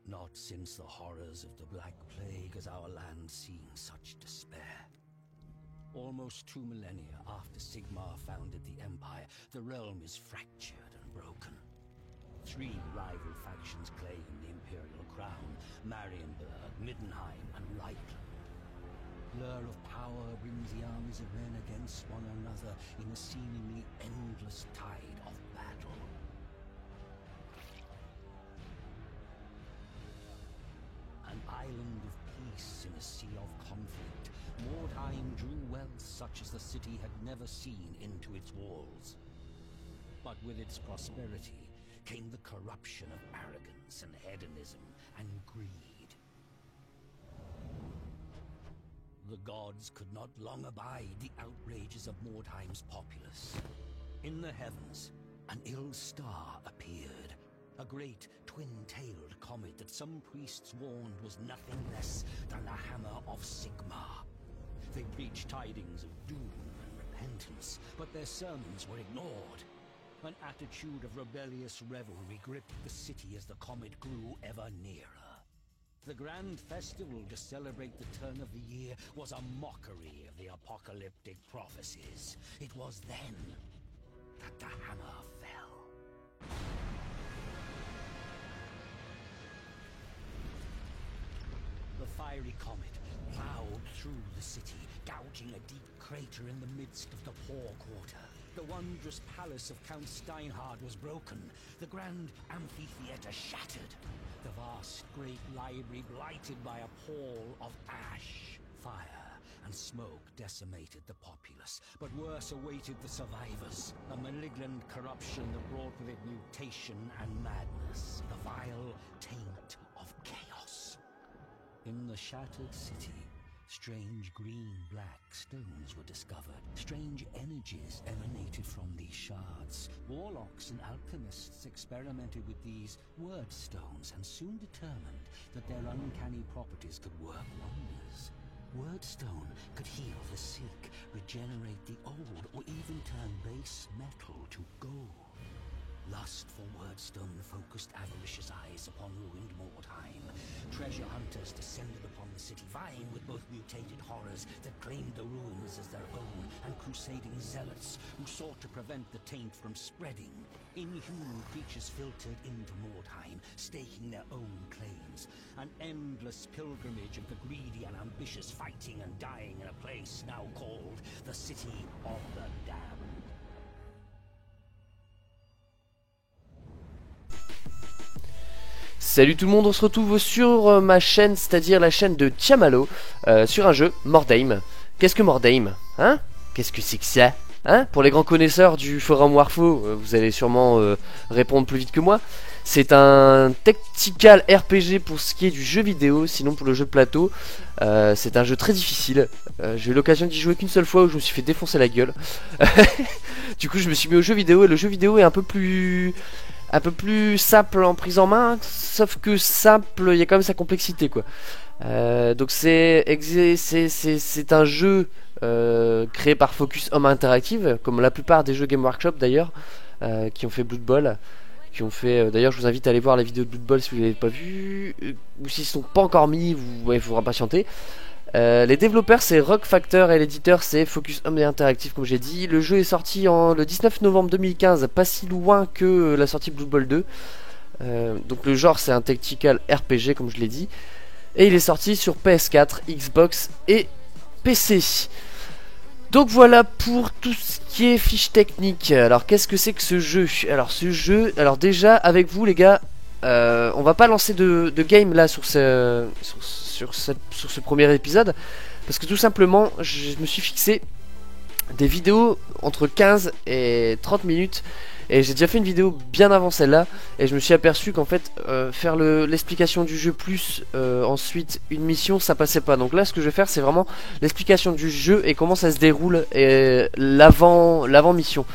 Not since the horrors of the Black Plague has our land seen such despair. Almost 2 millennia after Sigmar founded the Empire, the realm is fractured and broken. 3 rival factions claim the Imperial crown: Marienburg, Middenheim, and Reichland. Blur of power brings the armies of men against one another in a seemingly endless tide of battle. An island of peace in a sea of conflict, Mordheim drew wealth such as the city had never seen into its walls. But with its prosperity came the corruption of arrogance and hedonism and greed. The gods could not long abide the outrages of Mordheim's populace. In the heavens, an ill star appeared. A great, twin-tailed comet that some priests warned was nothing less than the Hammer of Sigmar. They preached tidings of doom and repentance, but their sermons were ignored. An attitude of rebellious revelry gripped the city as the comet grew ever nearer. The grand festival to celebrate the turn of the year was a mockery of the apocalyptic prophecies. It was then that the hammer fell. The fiery comet plowed through the city, gouging a deep crater in the midst of the poor quarter. The wondrous palace of Count Steinhard was broken, the grand amphitheater shattered, the vast great library blighted by a pall of ash. Fire and smoke decimated the populace, but worse awaited the survivors. A malignant corruption that brought with it mutation and madness, the vile taint of chaos. In the shattered city, strange green-black stones were discovered. Strange energies emanated from these shards. Warlocks and alchemists experimented with these word stones and soon determined that their uncanny properties could work wonders. Wordstone could heal the sick, regenerate the old, or even turn base metal to gold. Lust for Wordstone focused avaricious eyes upon ruined Mordheim. Treasure hunters descended upon the city, vying with both mutated horrors that claimed the ruins as their own, and crusading zealots who sought to prevent the taint from spreading. Inhuman creatures filtered into Mordheim, staking their own claims. An endless pilgrimage of the greedy and ambitious, fighting and dying in a place now called the City of the Damned. Salut tout le monde, on se retrouve sur ma chaîne, c'est-à-dire la chaîne de Tiamalo, sur un jeu, Mordheim. Qu'est-ce que Mordheim? Hein? Qu'est-ce que c'est que ça? Hein? Pour les grands connaisseurs du forum Warfo, vous allez sûrement répondre plus vite que moi. C'est un tactical RPG pour ce qui est du jeu vidéo, sinon pour le jeu de plateau, c'est un jeu très difficile. J'ai eu l'occasion d'y jouer qu'une seule fois où je me suis fait défoncer la gueule. Du coup je me suis mis au jeu vidéo et le jeu vidéo est un peu plus simple en prise en main, sauf que simple, il y a quand même sa complexité quoi. Donc c'est un jeu créé par Focus Home Interactive, comme la plupart des jeux Game Workshop d'ailleurs, qui ont fait Blood Bowl, qui ont fait. D'ailleurs, je vous invite à aller voir la vidéo de Blood Bowl si vous ne l'avez pas vu, ou s'ils ne sont pas encore mis, il faudra patienter. Les développeurs c'est Rock Factor et l'éditeur c'est Focus Home Interactive comme j'ai dit. Le jeu est sorti le 19 novembre 2015, pas si loin que la sortie Blood Bowl 2. Donc le genre c'est un tactical RPG comme je l'ai dit. Et il est sorti sur PS4, Xbox et PC. Donc voilà pour tout ce qui est fiche technique. Alors qu'est-ce que c'est que ce jeu? Alors déjà avec vous les gars, on va pas lancer de game là sur ce premier épisode, parce que tout simplement je me suis fixé des vidéos entre 15 et 30 minutes et j'ai déjà fait une vidéo bien avant celle-là et je me suis aperçu qu'en fait faire l'explication du jeu plus ensuite une mission ça passait pas. Donc là ce que je vais faire c'est vraiment l'explication du jeu et comment ça se déroule et l'avant mission.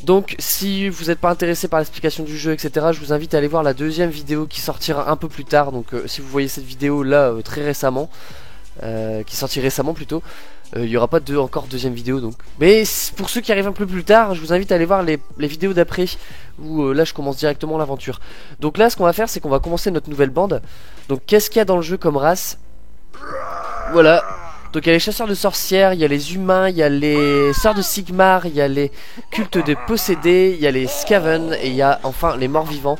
Donc si vous n'êtes pas intéressé par l'explication du jeu etc, je vous invite à aller voir la deuxième vidéo qui sortira un peu plus tard. Donc si vous voyez cette vidéo là très récemment, qui est sortie récemment plutôt, Il y aura pas encore deuxième vidéo donc. Mais pour ceux qui arrivent un peu plus tard, je vous invite à aller voir les vidéos d'après où là je commence directement l'aventure. Donc là ce qu'on va faire c'est qu'on va commencer notre nouvelle bande. Donc qu'est-ce qu'il y a dans le jeu comme race? Voilà. Donc il y a les chasseurs de sorcières, il y a les humains, il y a les sœurs de Sigmar, il y a les cultes des possédés, il y a les Skaven et il y a enfin les morts vivants.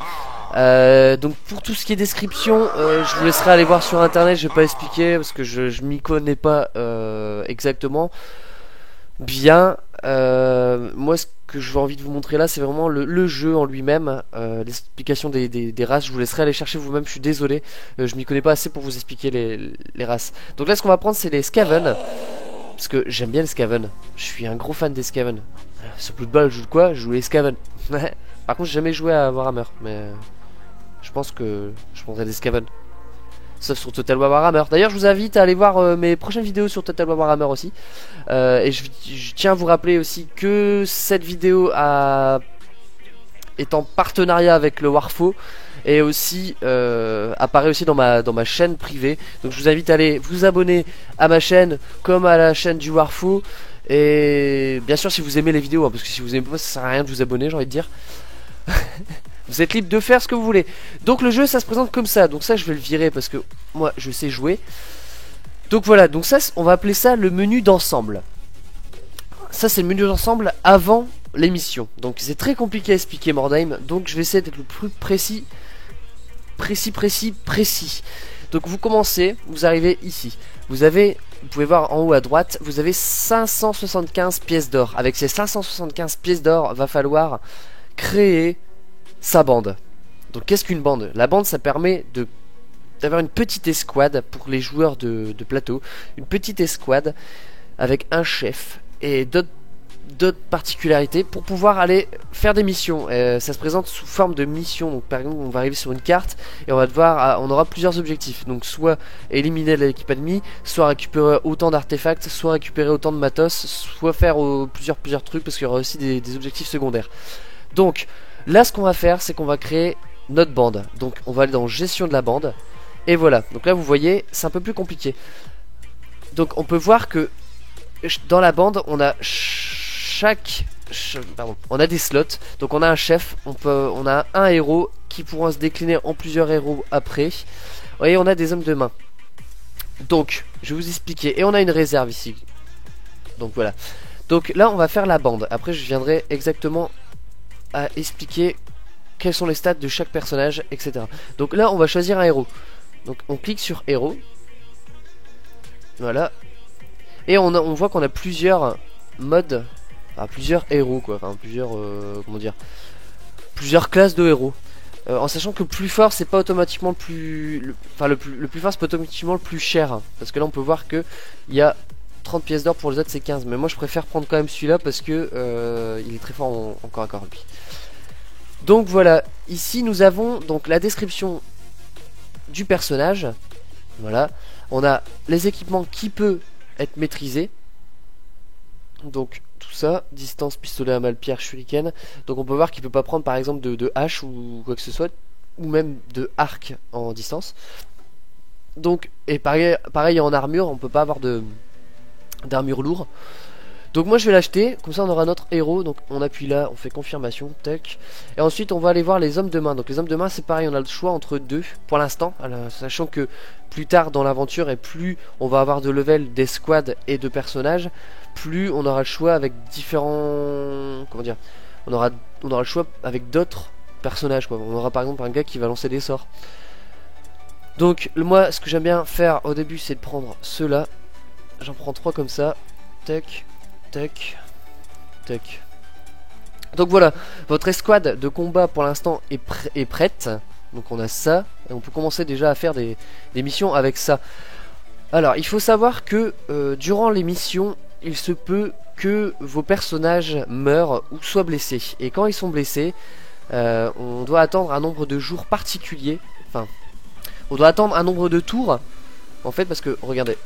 Donc pour tout ce qui est description, je vous laisserai aller voir sur internet, je vais pas expliquer parce que je m'y connais pas exactement bien. Moi ce que je veux envie de vous montrer là c'est vraiment le jeu en lui-même, l'explication des races, je vous laisserai aller chercher vous-même, je suis désolé, je m'y connais pas assez pour vous expliquer les races. Donc là ce qu'on va prendre c'est les Skaven, parce que j'aime bien les Skaven, je suis un gros fan des Skaven. Sur Blood Bowl je joue quoi? Je joue les Skaven. Par contre j'ai jamais joué à Warhammer, mais je pense que je prendrai des Skaven. Sauf sur Total War Warhammer. D'ailleurs je vous invite à aller voir mes prochaines vidéos sur Total War Warhammer aussi. Et je tiens à vous rappeler aussi que cette vidéo est en partenariat avec le Warfo. Et aussi apparaît aussi dans ma chaîne privée. Donc je vous invite à aller vous abonner à ma chaîne comme à la chaîne du Warfo. Et bien sûr si vous aimez les vidéos, hein, parce que si vous aimez pas ça sert à rien de vous abonner, j'ai envie de dire. Vous êtes libre de faire ce que vous voulez. Donc le jeu ça se présente comme ça. Donc ça je vais le virer parce que moi je sais jouer. Donc voilà, donc ça on va appeler ça le menu d'ensemble. Ça c'est le menu d'ensemble avant l'émission. Donc c'est très compliqué à expliquer Mordheim. Donc je vais essayer d'être le plus précis. Précis. Donc vous commencez, vous arrivez ici. Vous pouvez voir en haut à droite, vous avez 575 pièces d'or. Avec ces 575 pièces d'or, va falloir créer sa bande. Donc qu'est-ce qu'une bande? La bande ça permet d'avoir une petite escouade pour les joueurs de plateau. Une petite escouade avec un chef et d'autres particularités pour pouvoir aller faire des missions. Ça se présente sous forme de missions. Donc par exemple on va arriver sur une carte et on aura plusieurs objectifs. Donc soit éliminer l'équipe ennemie, soit récupérer autant d'artefacts, soit récupérer autant de matos, soit faire plusieurs trucs parce qu'il y aura aussi des objectifs secondaires. Donc là ce qu'on va faire c'est qu'on va créer notre bande. Donc on va aller dans gestion de la bande. Et voilà, donc là vous voyez c'est un peu plus compliqué. Donc on peut voir que dans la bande on a on a des slots. Donc on a un chef, on a un héros qui pourra se décliner en plusieurs héros après. Et on a des hommes de main. Donc je vais vous expliquer. Et on a une réserve ici. Donc voilà. Donc là on va faire la bande. Après je viendrai exactement à expliquer quels sont les stats de chaque personnage, etc. Donc là on va choisir un héros. Donc on clique sur héros. Voilà. Et on voit qu'on a plusieurs modes. Enfin plusieurs héros quoi. Enfin plusieurs comment dire, plusieurs classes de héros. En sachant que le plus fort c'est pas automatiquement le plus fort c'est pas automatiquement le plus cher, hein. Parce que là on peut voir que il y a 30 pièces d'or, pour les autres c'est 15. Mais moi je préfère prendre quand même celui-là parce que il est très fort en corps à corps lui. Donc voilà, ici nous avons donc la description du personnage. Voilà, on a les équipements qui peuvent être maîtrisés. Donc tout ça, distance, pistolet à malle-pierre, shuriken. Donc on peut voir qu'il peut pas prendre par exemple de hache ou quoi que ce soit, ou même de arc en distance. Donc, et pareil en armure, on peut pas avoir d'armure lourde. Donc moi je vais l'acheter, comme ça on aura notre héros. Donc on appuie là, on fait confirmation, tac. Et ensuite on va aller voir les hommes de main. Donc les hommes de main c'est pareil, on a le choix entre deux pour l'instant, sachant que plus tard dans l'aventure et plus on va avoir de level d'escouade et de personnages, plus on aura le choix avec différents... Comment dire, on aura le choix avec d'autres personnages quoi. On aura par exemple un gars qui va lancer des sorts. Donc moi ce que j'aime bien faire au début c'est de prendre ceux-là. J'en prends 3 comme ça. Tac, tac, tac. Donc voilà, votre escouade de combat pour l'instant est prête. Donc on a ça, et on peut commencer déjà à faire des missions avec ça. Alors il faut savoir que durant les missions, il se peut que vos personnages meurent ou soient blessés. Et quand ils sont blessés, on doit attendre un nombre de jours particulier. Enfin, on doit attendre un nombre de tours. En fait, parce que, regardez,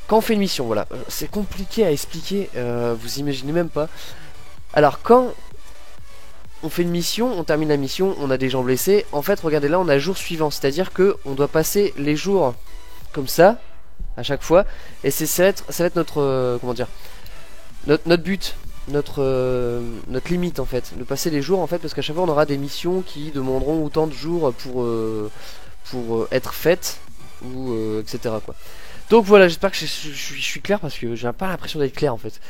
quand on fait une mission, voilà, c'est compliqué à expliquer, vous imaginez même pas. Alors quand on fait une mission, on termine la mission, on a des gens blessés. En fait, regardez là, on a jour suivant, c'est-à-dire que on doit passer les jours comme ça, à chaque fois. Et ça va être notre comment dire, notre but, notre limite en fait, de passer les jours en fait, parce qu'à chaque fois on aura des missions qui demanderont autant de jours pour être faites ou etc quoi. Donc voilà, j'espère que je suis clair parce que j'ai pas l'impression d'être clair en fait.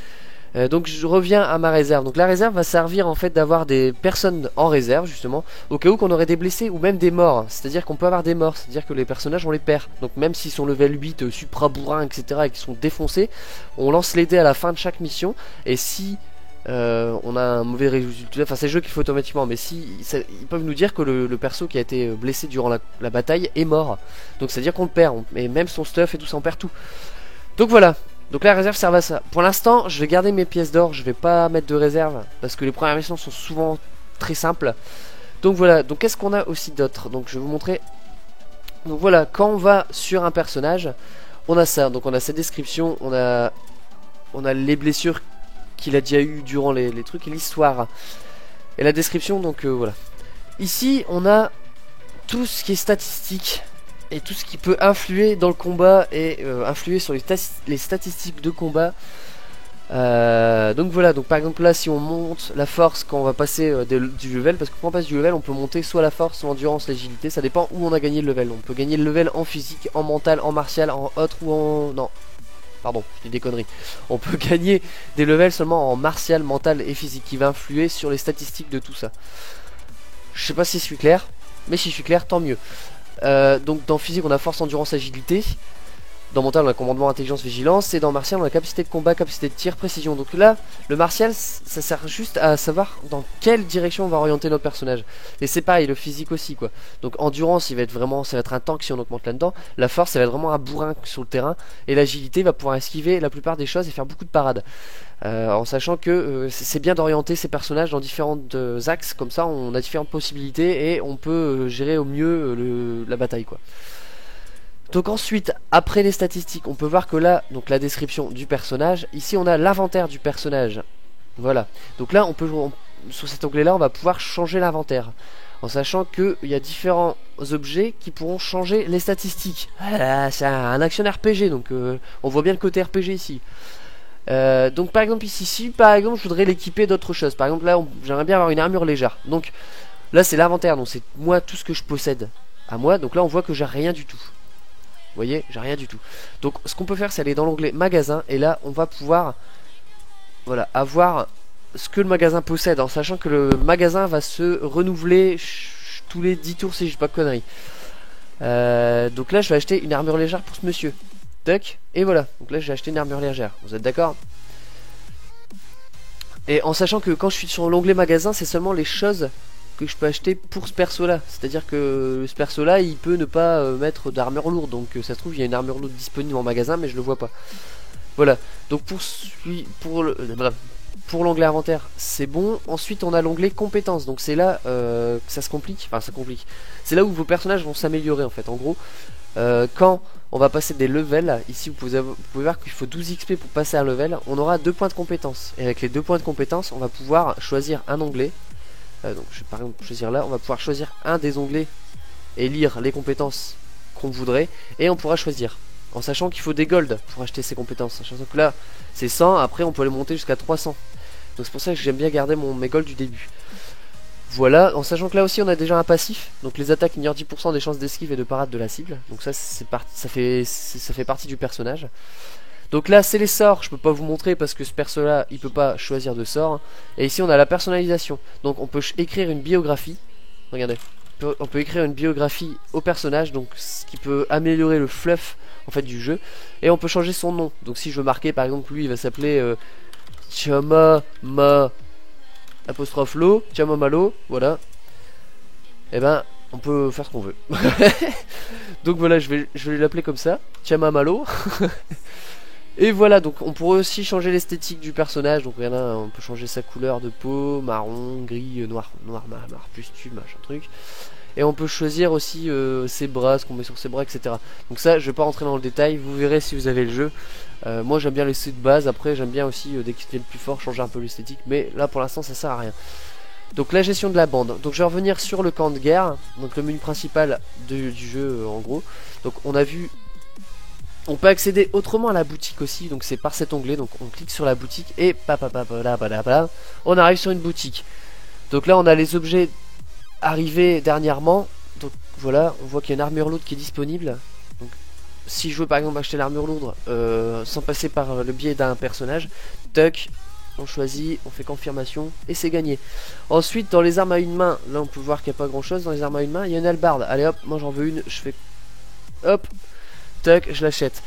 Donc je reviens à ma réserve. Donc la réserve va servir en fait d'avoir des personnes en réserve justement au cas où qu'on aurait des blessés ou même des morts. C'est-à-dire qu'on peut avoir des morts, c'est-à-dire que les personnages on les perd. Donc même s'ils sont level 8, supra bourrin etc et qu'ils sont défoncés, on lance les dés à la fin de chaque mission. Et si on a un mauvais résultat, enfin c'est le jeu qui fait automatiquement, mais si ils peuvent nous dire que le perso qui a été blessé durant la bataille est mort. Donc c'est à dire qu'on le perd, et même son stuff et tout ça on perd tout. Donc voilà. Donc la réserve sert à ça. Pour l'instant, je vais garder mes pièces d'or, je vais pas mettre de réserve parce que les premières missions sont souvent très simples. Donc voilà, donc qu'est-ce qu'on a aussi d'autre? Donc je vais vous montrer. Donc voilà, quand on va sur un personnage, on a ça. Donc on a cette description, on a les blessures qu'il a déjà eu durant les trucs et l'histoire. Et la description, donc voilà. Ici, on a tout ce qui est statistique. Et tout ce qui peut influer dans le combat et influer sur les statistiques de combat. Donc voilà, donc par exemple là si on monte la force quand on va passer du level, parce que quand on passe du level on peut monter soit la force, soit l'endurance, l'agilité, ça dépend où on a gagné le level. On peut gagner le level en physique, en mental, en martial, en autre ou en... Non, pardon, je dis des conneries. On peut gagner des levels seulement en martial, mental et physique, qui va influer sur les statistiques de tout ça. Je sais pas si je suis clair, mais si je suis clair tant mieux. Donc dans physique on a force, endurance, agilité. Dans mental on a commandement, intelligence, vigilance. Et dans martial on a capacité de combat, capacité de tir, précision. Donc là le martial ça sert juste à savoir dans quelle direction on va orienter notre personnage. Et c'est pareil, le physique aussi quoi. Donc endurance il va être vraiment, ça va être un tank si on augmente là-dedans. La force ça va être vraiment un bourrin sur le terrain. Et l'agilité va pouvoir esquiver la plupart des choses et faire beaucoup de parades. En sachant que c'est bien d'orienter ces personnages dans différents axes, comme ça on a différentes possibilités et on peut gérer au mieux la bataille quoi. Donc ensuite, après les statistiques, on peut voir que là, donc la description du personnage, ici on a l'inventaire du personnage. Voilà, donc là on peut sur cet onglet là on va pouvoir changer l'inventaire. En sachant qu'il y a différents objets qui pourront changer les statistiques. Voilà, c'est un action RPG, donc on voit bien le côté RPG ici. Donc par exemple ici, si par exemple je voudrais l'équiper d'autres choses, par exemple là j'aimerais bien avoir une armure légère. Donc là c'est l'inventaire, donc c'est moi tout ce que je possède à moi. Donc là on voit que j'ai rien du tout. Vous voyez, j'ai rien du tout. Donc ce qu'on peut faire c'est aller dans l'onglet magasin. Et là on va pouvoir voilà, avoir ce que le magasin possède, en sachant que le magasin va se renouveler tous les 10 tours si j'ai pas de conneries. Donc là je vais acheter une armure légère pour ce monsieur. Tac, et voilà, donc là j'ai acheté une armure légère, vous êtes d'accord? Et en sachant que quand je suis sur l'onglet magasin, c'est seulement les choses que je peux acheter pour ce perso là. C'est à dire que ce perso là il peut ne pas mettre d'armure lourde. Donc ça se trouve il y a une armure lourde disponible en magasin mais je le vois pas. Voilà, donc pour l'onglet inventaire c'est bon. Ensuite on a l'onglet compétences. Donc c'est là que ça se complique. Enfin ça complique. C'est là où vos personnages vont s'améliorer en fait. En gros quand on va passer des levels, ici vous pouvez voir qu'il faut 12 XP pour passer un level. On aura 2 points de compétence. Et avec les 2 points de compétence on va pouvoir choisir un onglet. Donc je vais par exemple choisir là. On va pouvoir choisir un des onglets et lire les compétences qu'on voudrait. Et on pourra choisir, en sachant qu'il faut des golds pour acheter ces compétences. Sachant que là c'est 100, après on peut les monter jusqu'à 300. Donc c'est pour ça que j'aime bien garder mes golds du début. Voilà, en sachant que là aussi on a déjà un passif. Donc les attaques ignorent 10% des chances d'esquive et de parade de la cible. Donc ça ça fait partie du personnage. Donc là c'est les sorts, je peux pas vous montrer parce que ce perso là il peut pas choisir de sort. Et ici on a la personnalisation. Donc on peut écrire une biographie. Regardez, on peut écrire une biographie au personnage, donc ce qui peut améliorer le fluff en fait du jeu. Et on peut changer son nom. Donc si je veux marquer par exemple lui il va s'appeler Chamama apostrophe Lo, Chamamalo, voilà. Et ben on peut faire ce qu'on veut. Donc voilà, je vais l'appeler comme ça, Chamamalo. Et voilà, donc on pourrait aussi changer l'esthétique du personnage. Donc rien, on peut changer sa couleur de peau, marron, gris, noir, pustules, machin truc. Et on peut choisir aussi ses bras, ce qu'on met sur ses bras, etc. Donc ça, je vais pas rentrer dans le détail, vous verrez si vous avez le jeu. Moi j'aime bien laisser de base, après j'aime bien aussi, dès qu'il est le plus fort, changer un peu l'esthétique. Mais là pour l'instant ça sert à rien. Donc la gestion de la bande. Donc je vais revenir sur le camp de guerre, donc le menu principal du jeu en gros. Donc on a vu On peut accéder autrement à la boutique aussi, donc c'est par cet onglet, donc on clique sur la boutique et on arrive sur une boutique. Donc là on a les objets arrivés dernièrement, donc voilà, on voit qu'il y a une armure lourde qui est disponible. Donc si je veux par exemple acheter l'armure lourde sans passer par le biais d'un personnage, tuck, on choisit, on fait confirmation et c'est gagné. Ensuite dans les armes à une main, là on peut voir qu'il n'y a pas grand chose. Dans les armes à une main il y a une hallebarde, allez hop, moi j'en veux une, je fais hop, tac, je l'achète.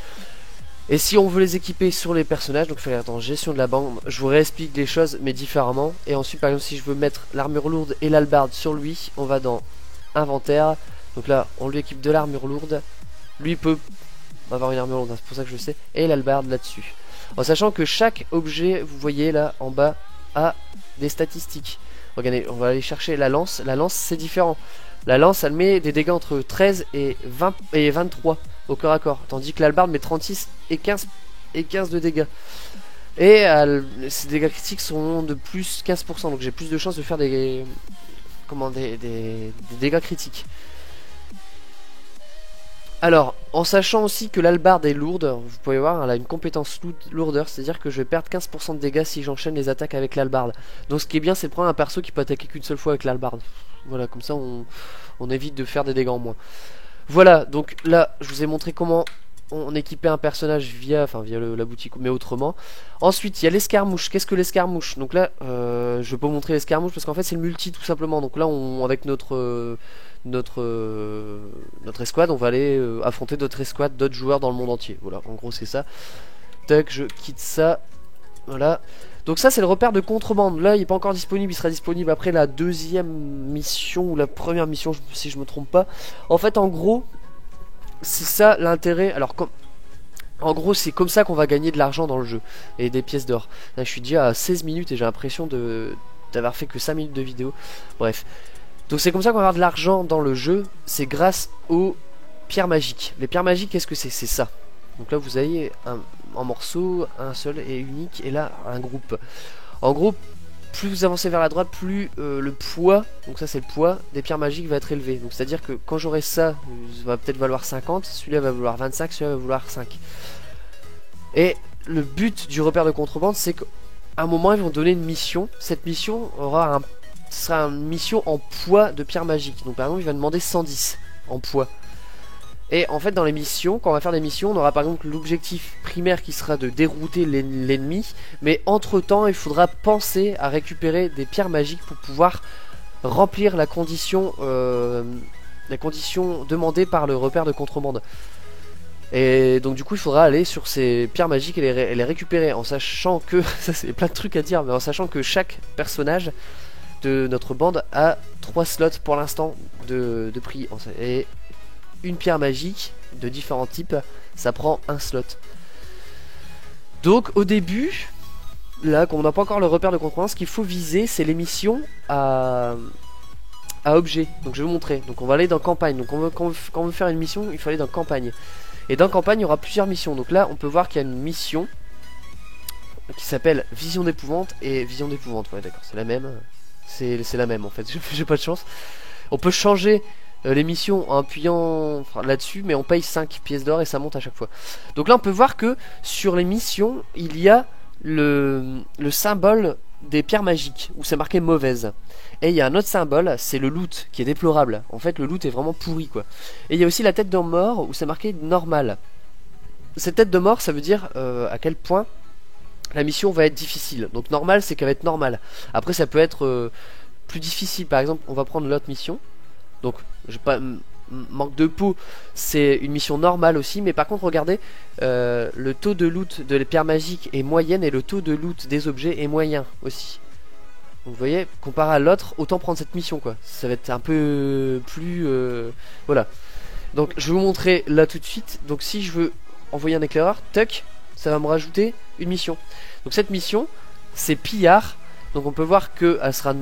Et si on veut les équiper sur les personnages, donc il faut aller dans gestion de la bande, je vous réexplique les choses mais différemment. Et ensuite par exemple si je veux mettre l'armure lourde et l'hallebarde sur lui, on va dans inventaire. Donc là on lui équipe de l'armure lourde, lui peut avoir une armure lourde, c'est pour ça que je le sais, et l'hallebarde là-dessus. En sachant que chaque objet, vous voyez là en bas, a des statistiques. Regardez, on va aller chercher la lance c'est différent. La lance elle met des dégâts entre 13 et 20 et 23 au corps à corps, tandis que l'hallebarde met 36 et 15 de dégâts. Et ces dégâts critiques sont de plus 15%, donc j'ai plus de chances de faire des dégâts critiques. Alors, en sachant aussi que l'hallebarde est lourde, vous pouvez voir, elle a une compétence lourdeur, c'est-à-dire que je vais perdre 15% de dégâts si j'enchaîne les attaques avec l'hallebarde. Donc ce qui est bien, c'est de prendre un perso qui peut attaquer qu'une seule fois avec l'hallebarde. Voilà, comme ça on évite de faire des dégâts en moins. Voilà, donc là, je vous ai montré comment on équipait un personnage via la boutique, mais autrement. Ensuite, il y a l'escarmouche. Qu'est-ce que l'escarmouche? Donc là, je vais pas vous montrer l'escarmouche parce qu'en fait, c'est le multi tout simplement. Donc là, avec notre escouade, on va aller affronter d'autres escouades, d'autres joueurs dans le monde entier. Voilà, en gros, c'est ça. Tac, je quitte ça. Voilà. Donc ça c'est le repère de contrebande. Là il n'est pas encore disponible, il sera disponible après la deuxième mission ou la première mission si je me trompe pas. En fait en gros c'est ça l'intérêt. Alors en gros c'est comme ça qu'on va gagner de l'argent dans le jeu et des pièces d'or. Là je suis déjà à 16 minutes et j'ai l'impression d'avoir fait que 5 minutes de vidéo. Bref. Donc c'est comme ça qu'on va avoir de l'argent dans le jeu. C'est grâce aux pierres magiques. Les pierres magiques qu'est-ce que c'est? C'est ça. Donc là vous avez un morceau, un seul et unique, et là un groupe. En gros, plus vous avancez vers la droite, plus le poids, donc ça c'est le poids, des pierres magiques va être élevé. Donc c'est à dire que quand j'aurai ça, ça va peut-être valoir 50, celui-là va valoir 25, celui-là va valoir 5. Et le but du repère de contrebande, c'est qu'à un moment ils vont donner une mission. Cette mission sera une mission en poids de pierres magiques. Donc par exemple il va demander 110 en poids. Et en fait dans les missions, quand on va faire des missions, on aura par exemple l'objectif primaire qui sera de dérouter l'ennemi. Mais entre temps il faudra penser à récupérer des pierres magiques pour pouvoir remplir la condition demandée par le repère de contrebande. Et donc du coup il faudra aller sur ces pierres magiques et les récupérer. En sachant que, ça c'est plein de trucs à dire, mais en sachant que chaque personnage de notre bande a 3 slots pour l'instant de prix. Et une pierre magique de différents types, ça prend un slot. Donc au début, là, comme on n'a pas encore le repère de contrebande, ce qu'il faut viser, c'est les missions à objet. Donc je vais vous montrer. Donc on va aller dans campagne. Donc quand on veut faire une mission, il faut aller dans campagne. Et dans campagne, il y aura plusieurs missions. Donc là, on peut voir qu'il y a une mission qui s'appelle Vision d'épouvante et Vision d'épouvante. Ouais, d'accord, c'est la même. C'est la même en fait. J'ai pas de chance. On peut changer les missions en appuyant là-dessus, mais on paye 5 pièces d'or et ça monte à chaque fois. Donc là on peut voir que sur les missions il y a le symbole des pierres magiques où c'est marqué mauvaise, et il y a un autre symbole, c'est le loot qui est déplorable. En fait le loot est vraiment pourri quoi. Et il y a aussi la tête de mort où c'est marqué normal. Cette tête de mort ça veut dire à quel point la mission va être difficile. Donc normal c'est qu'elle va être normale. Après ça peut être plus difficile. Par exemple on va prendre l'autre mission. Donc j'ai pas manque de peau, c'est une mission normale aussi, mais par contre regardez, le taux de loot de les pierres magiques est moyenne et le taux de loot des objets est moyen aussi. Donc vous voyez, comparé à l'autre, autant prendre cette mission quoi. Ça va être un peu plus voilà. Donc je vais vous montrer là tout de suite. Donc si je veux envoyer un éclaireur, tac, ça va me rajouter une mission. Donc cette mission, c'est pillard. Donc on peut voir que elle sera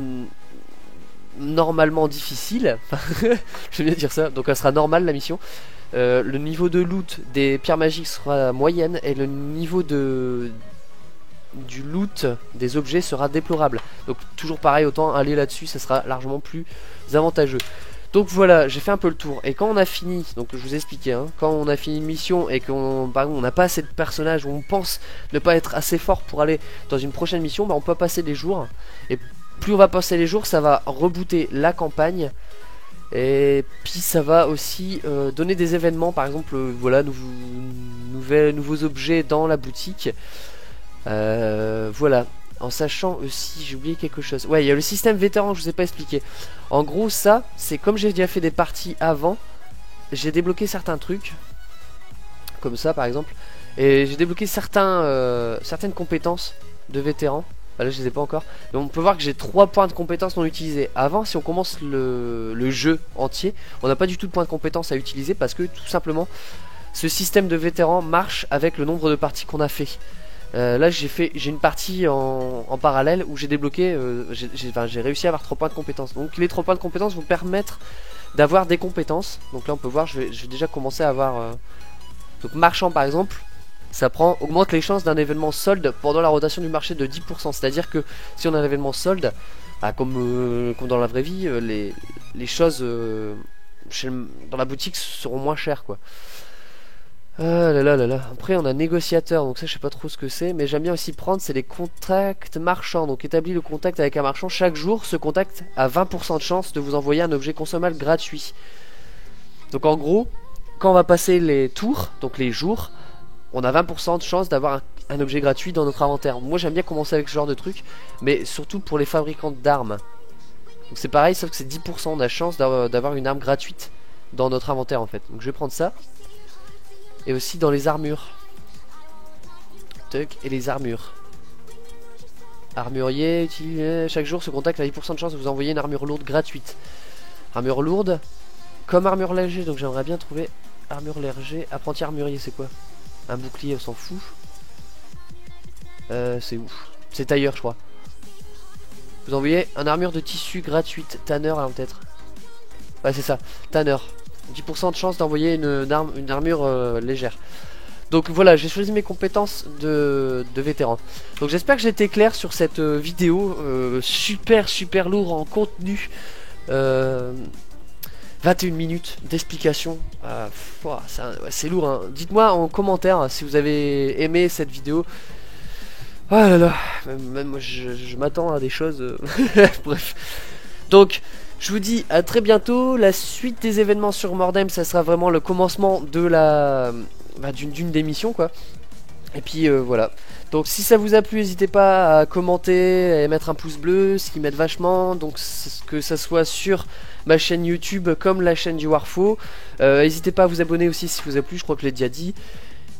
normalement difficile. Je vais bien dire ça. Donc elle sera normale la mission. Le niveau de loot des pierres magiques sera moyenne et le niveau du loot des objets sera déplorable. Donc toujours pareil, autant aller là-dessus, ça sera largement plus avantageux. Donc voilà, j'ai fait un peu le tour. Et quand on a fini, donc je vous ai expliqué, hein, quand on a fini une mission et qu'on par exemple, on n'a pas assez de personnages, ou on pense ne pas être assez fort pour aller dans une prochaine mission, bah, on peut passer les jours. Et plus on va passer les jours, ça va rebooter la campagne. Et puis ça va aussi donner des événements, par exemple, voilà, nouveaux objets dans la boutique. Voilà. En sachant aussi, j'ai oublié quelque chose. Ouais, il y a le système vétéran que je vous ai pas expliqué. En gros, ça, c'est comme j'ai déjà fait des parties avant, j'ai débloqué certains trucs. Comme ça, par exemple. Et j'ai débloqué certaines compétences de vétéran. Bah là, je les ai pas encore. Mais on peut voir que j'ai 3 points de compétences non utilisés. Avant, si on commence le jeu entier, on n'a pas du tout de points de compétences à utiliser parce que tout simplement, ce système de vétéran marche avec le nombre de parties qu'on a fait. Là j'ai une partie en parallèle où j'ai débloqué, j'ai réussi à avoir 3 points de compétences. Donc les 3 points de compétences vont permettre d'avoir des compétences. Donc là on peut voir, je vais déjà commencer à avoir... Donc marchand par exemple, ça augmente les chances d'un événement solde pendant la rotation du marché de 10%. C'est à dire que si on a un événement solde, bah, comme dans la vraie vie, les choses dans la boutique seront moins chères quoi. Ah là là là là. Après on a négociateur, donc ça je sais pas trop ce que c'est, mais j'aime bien aussi prendre, c'est les contacts marchands. Donc établis le contact avec un marchand chaque jour, ce contact a 20% de chance de vous envoyer un objet consommable gratuit. Donc en gros, quand on va passer les tours, donc les jours, on a 20% de chance d'avoir un objet gratuit dans notre inventaire. Moi j'aime bien commencer avec ce genre de truc, mais surtout pour les fabricants d'armes. Donc c'est pareil, sauf que c'est 10%, on a chance d'avoir une arme gratuite dans notre inventaire en fait. Donc je vais prendre ça. Et aussi dans les armures. Tuck, et les armures. Armurier, utilisé. Chaque jour, ce contact a 10% de chance de vous envoyer une armure lourde gratuite. Armure lourde, comme armure léger. Donc j'aimerais bien trouver armure léger. Apprenti armurier, c'est quoi? Un bouclier, on s'en fout. C'est où? C'est tailleur, je crois. Vous envoyez une armure de tissu gratuite. Tanner, alors peut-être. Ouais, c'est ça. Tanner. 10% de chance d'envoyer une armure légère. Donc voilà, j'ai choisi mes compétences de vétéran. Donc j'espère que j'ai été clair sur cette vidéo super lourd en contenu. 21 minutes d'explication. C'est lourd hein. Dites-moi en commentaire si vous avez aimé cette vidéo. Oh là là, même moi je m'attends à des choses. Bref. Donc je vous dis à très bientôt. La suite des événements sur Mordheim, ça sera vraiment le commencement de d'une des missions quoi. Et puis voilà. Donc si ça vous a plu, n'hésitez pas à commenter et mettre un pouce bleu, ce qui m'aide vachement. Donc que ça soit sur ma chaîne YouTube comme la chaîne du Warfo. N'hésitez pas à vous abonner aussi si vous a plu, je crois que je l'ai déjà dit.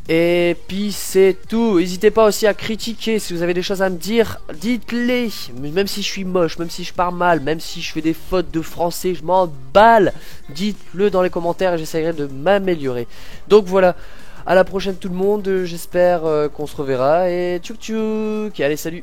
Et puis c'est tout. N'hésitez pas aussi à critiquer. Si vous avez des choses à me dire, dites-les. Même si je suis moche, même si je parle mal, même si je fais des fautes de français, je m'en balle. Dites-le dans les commentaires et j'essaierai de m'améliorer. Donc voilà, à la prochaine tout le monde. J'espère qu'on se reverra. Et tchouk tchouk. Allez, salut.